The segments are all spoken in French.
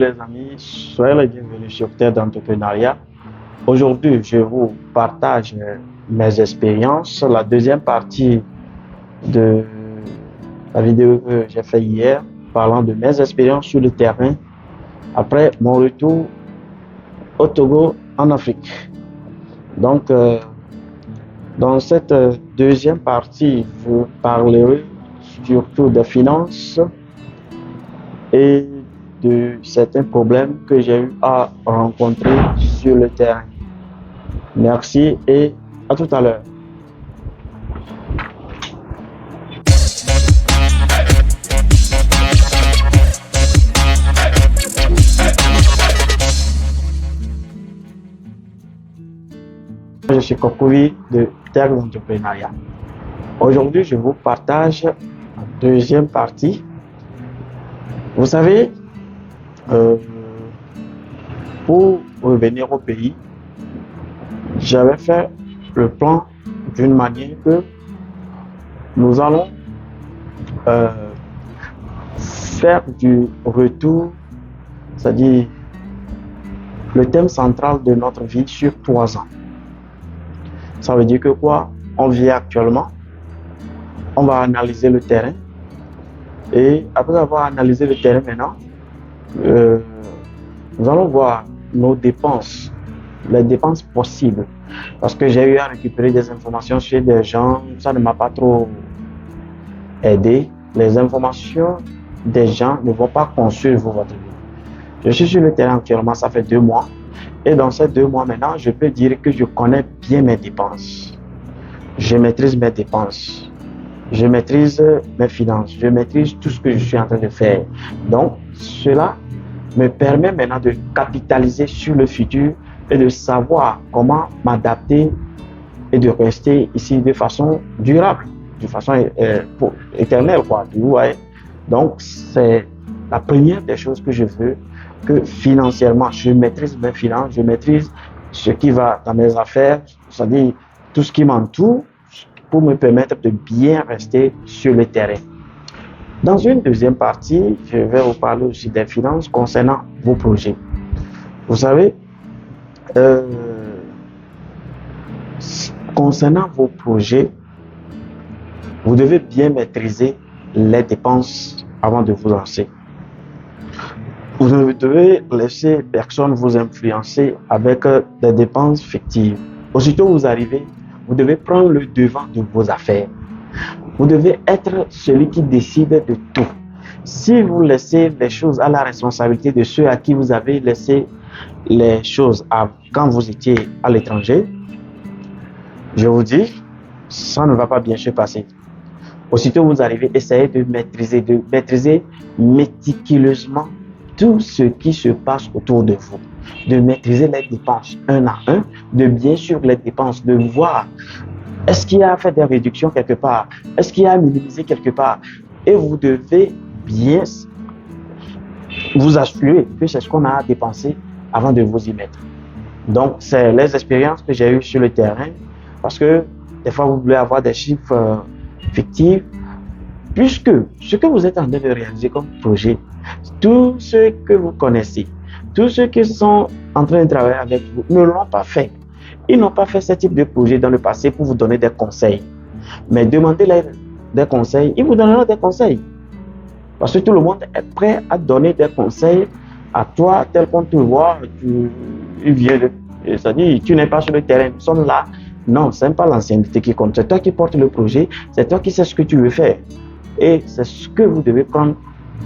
Les amis, soyez les bienvenus sur Terre d'entrepreneuriat. Aujourd'hui, je vous partage mes expériences. La deuxième partie de la vidéo que j'ai fait hier, parlant de mes expériences sur le terrain après mon retour au Togo en Afrique. Donc, dans cette deuxième partie, je parlerai surtout des finances et de certains problèmes que j'ai eu à rencontrer sur le terrain. Merci et à tout à l'heure. Je suis Kokovi de Terre d'entrepreneuriat. Aujourd'hui, je vous partage la deuxième partie. Vous savez, pour revenir au pays, j'avais fait le plan d'une manière que nous allons faire du retour, c'est-à-dire le thème central de notre vie sur 3 ans. Ça veut dire que quoi? On vit actuellement, on va analyser le terrain et après avoir analysé le terrain maintenant, nous allons voir nos dépenses, les dépenses possibles. Parce que j'ai eu à récupérer des informations chez des gens, ça ne m'a pas trop aidé. Les informations des gens ne vont pas construire votre vie. Je suis sur le terrain actuellement, ça fait 2 mois. Et dans ces 2 mois maintenant, je peux dire que je connais bien mes dépenses. Je maîtrise mes dépenses. Je maîtrise mes finances. Je maîtrise tout ce que je suis en train de faire. Donc, cela me permet maintenant de capitaliser sur le futur et de savoir comment m'adapter et de rester ici de façon durable, de façon éternelle, quoi. Vous voyez? Donc, c'est la première des choses que je veux, que financièrement, je maîtrise mes finances, je maîtrise ce qui va dans mes affaires, c'est-à-dire tout ce qui m'entoure pour me permettre de bien rester sur le terrain. Dans une deuxième partie, je vais vous parler aussi des finances concernant vos projets. Vous savez, concernant vos projets, vous devez bien maîtriser les dépenses avant de vous lancer. Vous ne devez laisser personne vous influencer avec des dépenses fictives. Aussitôt vous arrivez, vous devez prendre le devant de vos affaires. Vous devez être celui qui décide de tout. Si vous laissez les choses à la responsabilité de ceux à qui vous avez laissé les choses quand vous étiez à l'étranger, je vous dis, ça ne va pas bien se passer. Aussitôt vous arrivez, essayez de maîtriser méticuleusement tout ce qui se passe autour de vous, de maîtriser les dépenses un à un, de bien sûr les dépenses, de voir est-ce qu'il y a à faire des réductions quelque part, est-ce qu'il y a à minimiser quelque part, et vous devez bien vous assurer que c'est ce qu'on a à dépenser avant de vous y mettre. Donc, c'est les expériences que j'ai eues sur le terrain, parce que des fois, vous voulez avoir des chiffres fictifs, puisque ce que vous êtes en train de réaliser comme projet, tous ceux que vous connaissez, tous ceux qui sont en train de travailler avec vous ne l'ont pas fait. Ils n'ont pas fait ce type de projet dans le passé pour vous donner des conseils. Mais demandez-leur des conseils, ils vous donneront des conseils. Parce que tout le monde est prêt à donner des conseils à toi, tel qu'on te voit, c'est-à-dire tu n'es pas sur le terrain, nous sommes là. Non, ce n'est pas l'ancienneté qui compte, c'est toi qui portes le projet, c'est toi qui sais ce que tu veux faire. Et c'est ce que vous devez prendre.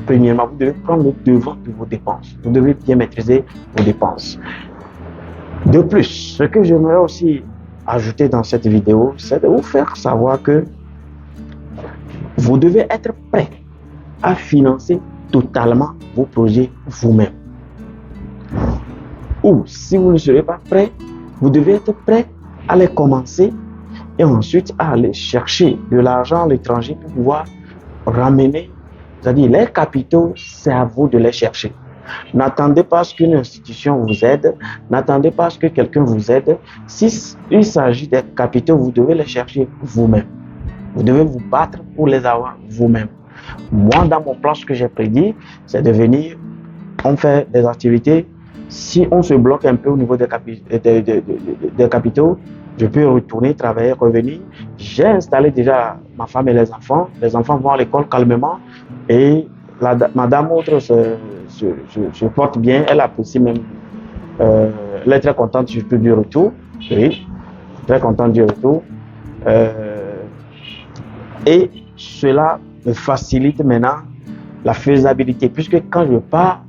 Premièrement, vous devez prendre le devant de vos dépenses. Vous devez bien maîtriser vos dépenses. De plus, ce que j'aimerais aussi ajouter dans cette vidéo, c'est de vous faire savoir que vous devez être prêt à financer totalement vos projets vous-même. Ou si vous ne serez pas prêt, vous devez être prêt à les commencer et ensuite à aller chercher de l'argent à l'étranger pour pouvoir ramener. C'est-à-dire, les capitaux, c'est à vous de les chercher. N'attendez pas à ce qu'une institution vous aide, n'attendez pas à ce que quelqu'un vous aide. S'il s'agit des capitaux, vous devez les chercher vous-même. Vous devez vous battre pour les avoir vous-même. Moi, dans mon plan, ce que j'ai prédit, c'est de venir on fait des activités. Si on se bloque un peu au niveau des capitaux, je peux retourner travailler, revenir. J'ai installé déjà ma femme et les enfants. Les enfants vont à l'école calmement et madame autre se porte bien. Elle apprécie même. Elle est très contente surtout du retour. Oui, très contente du retour. Et cela me facilite maintenant la faisabilité, puisque quand je pars,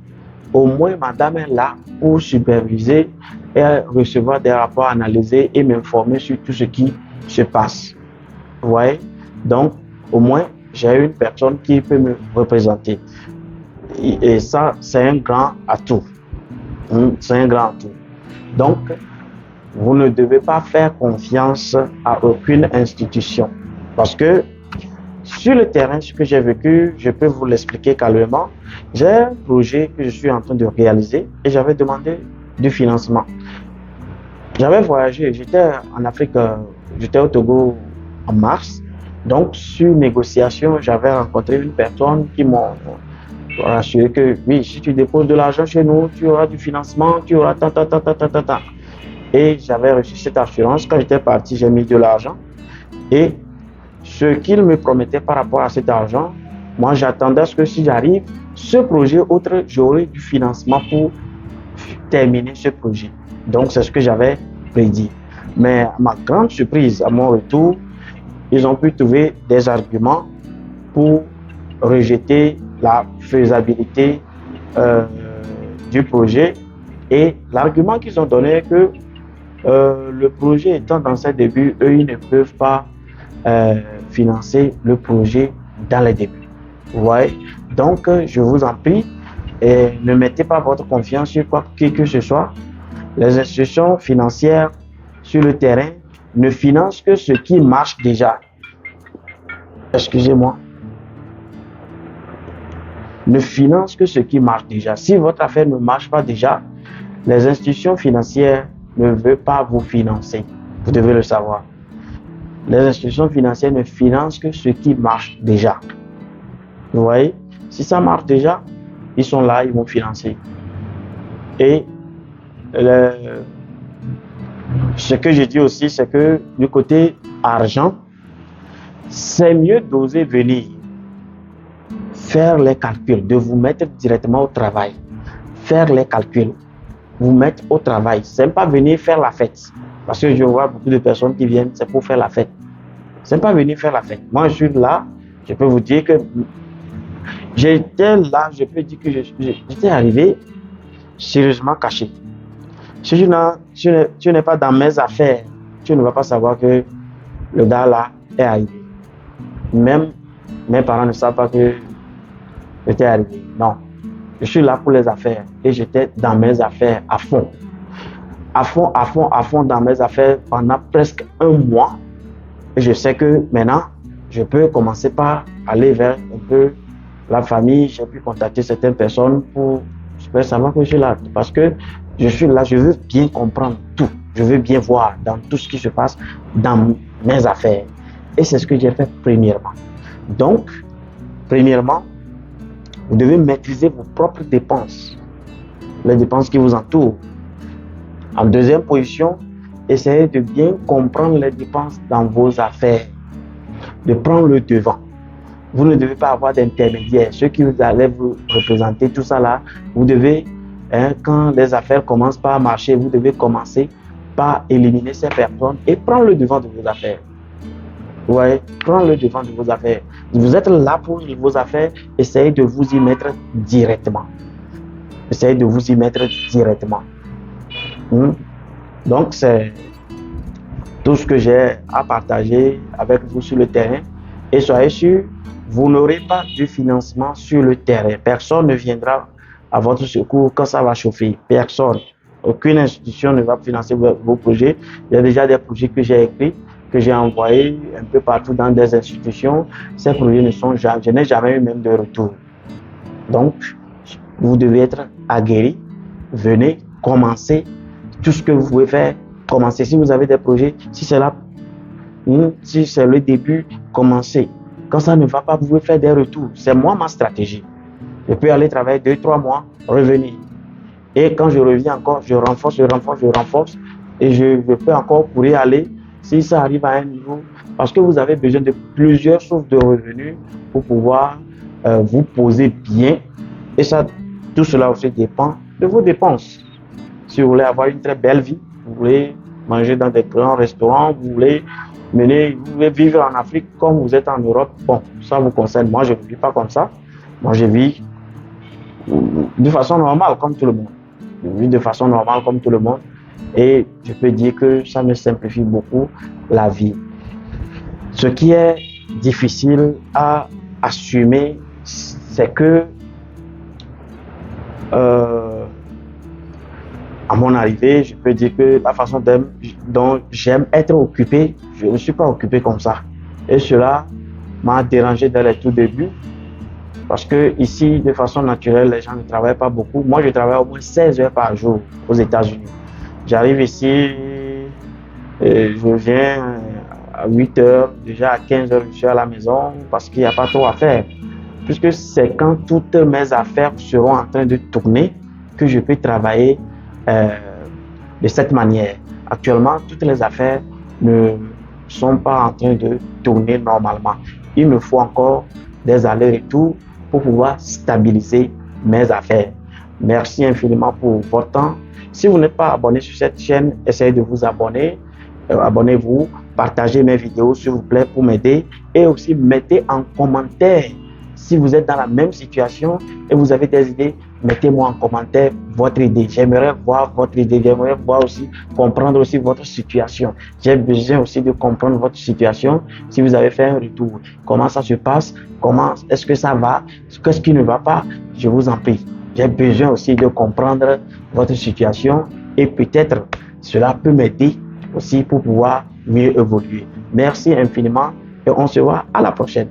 au moins madame est là pour superviser et recevoir des rapports analysés et m'informer sur tout ce qui se passe. Vous voyez? Donc, au moins, j'ai une personne qui peut me représenter. Et ça, c'est un grand atout. C'est un grand atout. Donc, vous ne devez pas faire confiance à aucune institution. Parce que sur le terrain, ce que j'ai vécu, je peux vous l'expliquer calmement. J'ai un projet que je suis en train de réaliser et j'avais demandé du financement. J'avais voyagé, j'étais en Afrique, j'étais au Togo en mars. Donc, sur négociation, j'avais rencontré une personne qui m'a rassuré que oui, si tu déposes de l'argent chez nous, tu auras du financement, tu auras tant. Et j'avais reçu cette assurance. Quand j'étais parti, j'ai mis de l'argent. Et ce qu'il me promettait par rapport à cet argent, moi j'attendais à ce que si j'arrive, ce projet autre, j'aurai du financement pour terminer ce projet. Donc c'est ce que j'avais prédit. Mais à ma grande surprise, à mon retour, ils ont pu trouver des arguments pour rejeter la faisabilité du projet. Et l'argument qu'ils ont donné est que le projet étant dans ses débuts, eux, ils ne peuvent pas financer le projet dans les débuts. Vous voyez? Donc, je vous en prie, ne mettez pas votre confiance sur quoi que ce soit. Les institutions financières sur le terrain ne financent que ce qui marche déjà. Excusez-moi. Ne financent que ce qui marche déjà. Si votre affaire ne marche pas déjà, les institutions financières ne veulent pas vous financer. Vous devez le savoir. Les institutions financières ne financent que ce qui marche déjà. Vous voyez? Si ça marche déjà, ils sont là, ils vont financer. Et ce que je dis aussi, c'est que du côté argent, c'est mieux d'oser venir faire les calculs, de vous mettre directement au travail, faire les calculs, vous mettre au travail. C'est pas venir faire la fête. Parce que je vois beaucoup de personnes qui viennent, c'est pour faire la fête. C'est pas venir faire la fête. Moi, je suis là, je peux vous dire que j'étais là, je peux dire que j'étais arrivé sérieusement caché. Si tu n'es pas dans mes affaires, tu ne vas pas savoir que le gars là est arrivé. Même mes parents ne savent pas que j'étais arrivé. Non. Je suis là pour les affaires et j'étais dans mes affaires à fond. À fond dans mes affaires pendant presque un mois. Et je sais que maintenant, je peux commencer par aller vers un peu la famille. J'ai pu contacter certaines personnes pour savoir que je suis là. Parce que je suis là, je veux bien comprendre tout. Je veux bien voir dans tout ce qui se passe dans mes affaires. Et c'est ce que j'ai fait premièrement. Donc, premièrement, vous devez maîtriser vos propres dépenses. Les dépenses qui vous entourent. En deuxième position, essayez de bien comprendre les dépenses dans vos affaires, de prendre le devant. Vous ne devez pas avoir d'intermédiaire. Ceux qui vous allez vous représenter, tout ça là, vous devez, quand les affaires commencent pas à marcher, vous devez commencer par éliminer ces personnes et prendre le devant de vos affaires. Vous voyez, prendre le devant de vos affaires. Vous êtes là pour vos affaires, essayez de vous y mettre directement. Essayez de vous y mettre directement. Donc, c'est tout ce que j'ai à partager avec vous sur le terrain. Et soyez sûr, vous n'aurez pas du financement sur le terrain. Personne ne viendra à votre secours quand ça va chauffer. Personne. Aucune institution ne va financer vos projets. Il y a déjà des projets que j'ai écrits, que j'ai envoyés un peu partout dans des institutions. Ces projets ne sont jamais, je n'ai jamais eu même de retour. Donc, vous devez être aguerri. Venez, commencez. Tout ce que vous pouvez faire, commencez. Si vous avez des projets, si c'est là, si c'est le début, commencez. Quand ça ne va pas, vous pouvez faire des retours. C'est moi ma stratégie. Je peux aller travailler 2-3 mois, revenir. Et quand je reviens encore, je renforce. Et je peux encore pourrir aller si ça arrive à un niveau. Parce que vous avez besoin de plusieurs sources de revenus pour pouvoir vous poser bien. Et ça, tout cela aussi dépend de vos dépenses. Si vous voulez avoir une très belle vie, vous voulez manger dans des grands restaurants, vous voulez vivre en Afrique comme vous êtes en Europe, bon, ça vous concerne. Moi, je ne vis pas comme ça. Moi, je vis de façon normale comme tout le monde. Je vis de façon normale comme tout le monde. Et je peux dire que ça me simplifie beaucoup la vie. Ce qui est difficile à assumer, c'est que à mon arrivée, je peux dire que la façon dont j'aime être occupé, je ne suis pas occupé comme ça. Et cela m'a dérangé dès le tout début. Parce que ici, de façon naturelle, les gens ne travaillent pas beaucoup. Moi, je travaille au moins 16 heures par jour aux États-Unis. J'arrive ici, je viens à 8 heures, déjà à 15 heures, je suis à la maison parce qu'il n'y a pas trop à faire. Puisque c'est quand toutes mes affaires seront en train de tourner que je peux travailler de cette manière. Actuellement, toutes les affaires ne sont pas en train de tourner normalement. Il me faut encore des allers-retours pour pouvoir stabiliser mes affaires. Merci infiniment pour votre temps. Si vous n'êtes pas abonné sur cette chaîne, essayez de vous abonner. Abonnez-vous, partagez mes vidéos s'il vous plaît pour m'aider et aussi mettez en commentaire si vous êtes dans la même situation et vous avez des idées, mettez-moi en commentaire votre idée. J'aimerais voir votre idée, j'aimerais voir aussi, comprendre aussi votre situation. J'ai besoin aussi de comprendre votre situation. Si vous avez fait un retour, comment ça se passe, comment est-ce que ça va, qu'est-ce qui ne va pas, je vous en prie. J'ai besoin aussi de comprendre votre situation et peut-être cela peut m'aider aussi pour pouvoir mieux évoluer. Merci infiniment et on se voit à la prochaine.